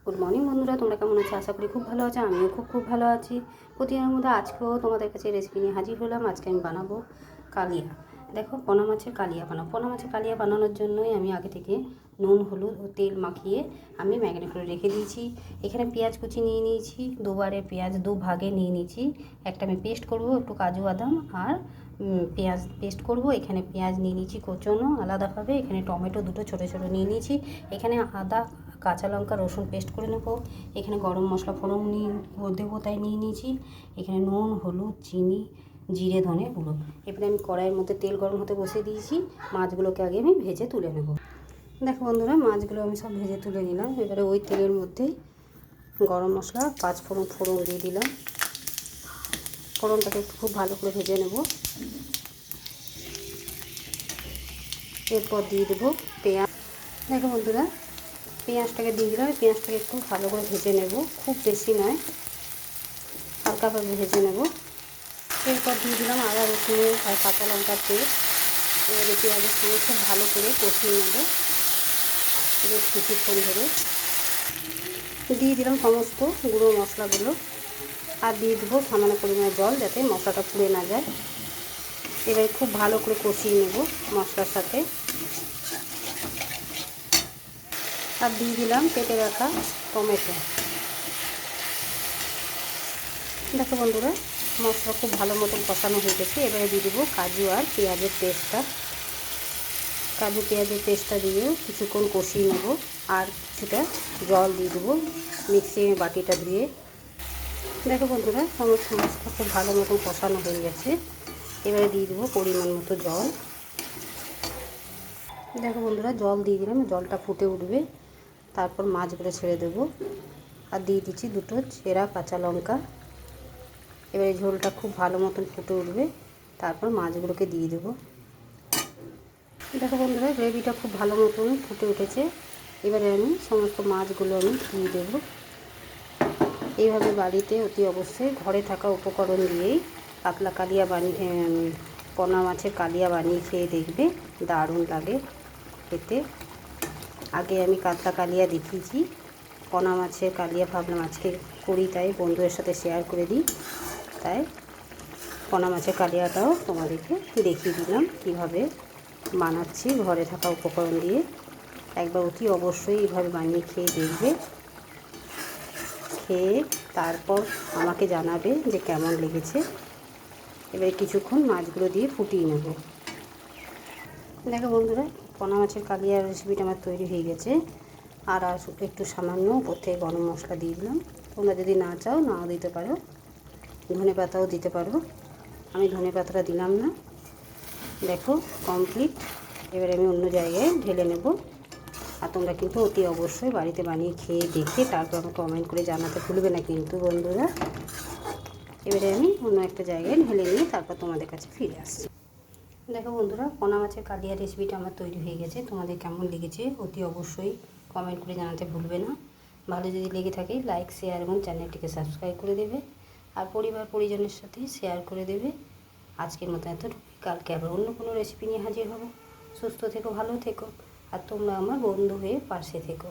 Good morning বন্ধুরা, তোমরা কেমন আছো? আশা করি খুব ভালো আছো। আমিও খুব ভালো আছি। প্রতিদিনের মধ্যে আজকেও তোমাদের কাছে রেসিপি নিয়ে হাজির হলাম। আজকে আমি বানাবো কালিয়া। দেখো, পোনা মাছের কালিয়া বানাবো। পোনা মাছের কালিয়া বানানোর জন্যই আমি আগে থেকে নুন, হলুদ ও তেল মাখিয়ে আমি ম্যারিনেট করে রেখে দিয়েছি। এখানে পেঁয়াজ কুচি নিয়ে নিয়েছি, দুবারে পেঁয়াজ দু ভাগে নিয়ে নিয়েছি। একটা আমি পেস্ট করব, একটু কাজু বাদাম আর পেঁয়াজ পেস্ট করব। এখানে পেঁয়াজ নিয়ে নিয়েছি কোচানো আলাদাভাবে। এখানে টমেটো দুটো ছোটো ছোটো নিয়ে নিয়েছি। এখানে আদা, কাঁচা লঙ্কা, রসুন পেস্ট করে নেব। এখানে গরম মশলা ফোড়ন দেবো, তাই নিয়ে নিয়েছি। এখানে নুন, হলুদ, চিনি, জিরে, ধনে গুঁড়ো। এবারে আমি কড়াইয়ের মধ্যে তেল গরম হতে বসিয়ে দিয়েছি। মাছগুলোকে আগে আমি ভেজে তুলে নেব। দেখো বন্ধুরা, মাছগুলো আমি সব ভেজে তুলে নিলাম। এবারে ওই তেলের মধ্যেই গরম মশলা, ফোড়ন দিয়ে দিলাম। ফোড়নটাকে একটু খুব ভালো করে ভেজে নেব। এরপর দিয়ে দেবো পেঁয়াজ। দেখো বন্ধুরা, পেঁয়াজটাকে দিয়ে দিলাম। পেঁয়াজটাকে একটু ভালো করে ভেজে নেব, খুব বেশি নয়, হালকাভাবে ভেজে নেব। এরপর দিয়ে দিলাম আদা, রসুন আর কাঁচা লঙ্কার পেস্ট। এবারে পেঁয়াজের সঙ্গে খুব ভালো করে কষিয়ে নেব বেশ কিছুক্ষণ ধরে। দিয়ে দিলাম সমস্ত গুঁড়ো মশলাগুলো আর দিয়ে দেবো সামান্য পরিমাণে জল, যাতে মশলাটা পুড়ে না যায়। এবারে খুব ভালো করে কষিয়ে নেব মশলার সাথে। আর দিয়ে দিলাম কেটে রাখা টমেটো। দেখো বন্ধুরা, মশলা খুব ভালো মতন কষানো হয়ে গেছে। এবারে দিয়ে দেবো কাজু আর পেঁয়াজের পেস্টটা। কাজু পেঁয়াজের পেস্টটা দিয়েও কিছুক্ষণ কষিয়ে নেব। আর কিছুটা জল দিয়ে দেবো মিক্সির বাটিটা দিয়ে। দেখো বন্ধুরা, সমস্ত মশলা খুব ভালো মতন কষানো হয়ে গেছে। এবারে দিয়ে দেবো পরিমাণ মতো জল। দেখো বন্ধুরা, জল দিয়ে দিলাম, জলটা ফুটে উঠবে। তারপর মাছগুলো ছেড়ে দেবো আর দিয়ে দিচ্ছি দুটো চেরা কাঁচা লঙ্কা। এবারে ঝোলটা খুব ভালো মতন ফুটে উঠবে, তারপর মাছগুলোকে দিয়ে দেবো। দেখো বন্ধুরা, গ্রেভিটা খুব ভালো মতন ফুটে উঠেছে। এবারে আমি সমস্ত মাছগুলো দিয়ে দেবো। এইভাবে বাড়িতে অতি অবশ্যই ঘরে থাকা উপকরণ দিয়েই পাতলা কালিয়া পোনা মাছের কালিয়া বানিয়ে খেয়ে দেখবে, দারুণ লাগে খেতে। আগে আমি কাতলা কালিয়া দেখিয়েছি, পোনা মাছের কালিয়া ভাবলাম আজকে করি, তাই বন্ধুদের সাথে শেয়ার করে দিই। তাই পোনা মাছের কালিয়াটাও তোমাদেরকে দেখিয়ে দিলাম কীভাবে বানাচ্ছি ঘরে থাকা উপকরণ দিয়ে। একবার অতি অবশ্যই এইভাবে বানিয়ে খেয়ে দেখবে। খেয়ে তারপর আমাকে জানাবে যে কেমন লেগেছে। এবারে কিছুক্ষণ মাছগুলো দিয়ে ফুটিয়ে নেব। দেখো বন্ধুরা, পোনা মাছের কালিয়ার রেসিপিটা আমার তৈরি হয়ে গেছে। আর একটু সামান্য উপর থেকে গরম মশলা দিয়ে দিলাম। তোমরা যদি না চাও নাও দিতে পারো, ধনে পাতাও দিতে পারো। আমি ধনে পাতাটা দিলাম না। দেখো কমপ্লিট। এবারে আমি অন্য জায়গায় ঢেলে নেব। আর তোমরা কিন্তু অতি অবশ্যই বাড়িতে বানিয়ে খেয়ে দেখে তারপর আমাকে কমেন্ট করে জানাতে ভুলবে না কিন্তু বন্ধুরা। এবারে আমি অন্য একটা জায়গায় ঢেলে নিয়ে তারপর তোমাদের কাছে ফিরে আসছি। দেখো বন্ধুরা, পোনা মাছের কালিয়া রেসিপিটা আমার তৈরি হয়ে গেছে। তোমাদের কেমন লেগেছে অতি অবশ্যই কমেন্ট করে জানাতে ভুলবে না। ভালো যদি লেগে থাকে লাইক, শেয়ার এবং চ্যানেলটিকে সাবস্ক্রাইব করে দেবে। আর পরিবার পরিজনের সাথে শেয়ার করে দেবে। আজকের মতো এতটুকুই। কালকে আবার অন্য কোনো রেসিপি নিয়ে হাজির হব। সুস্থ থেকো, ভালো থেকো, আর তোমরা আমার বন্ধু হয়ে পাশে থেকো।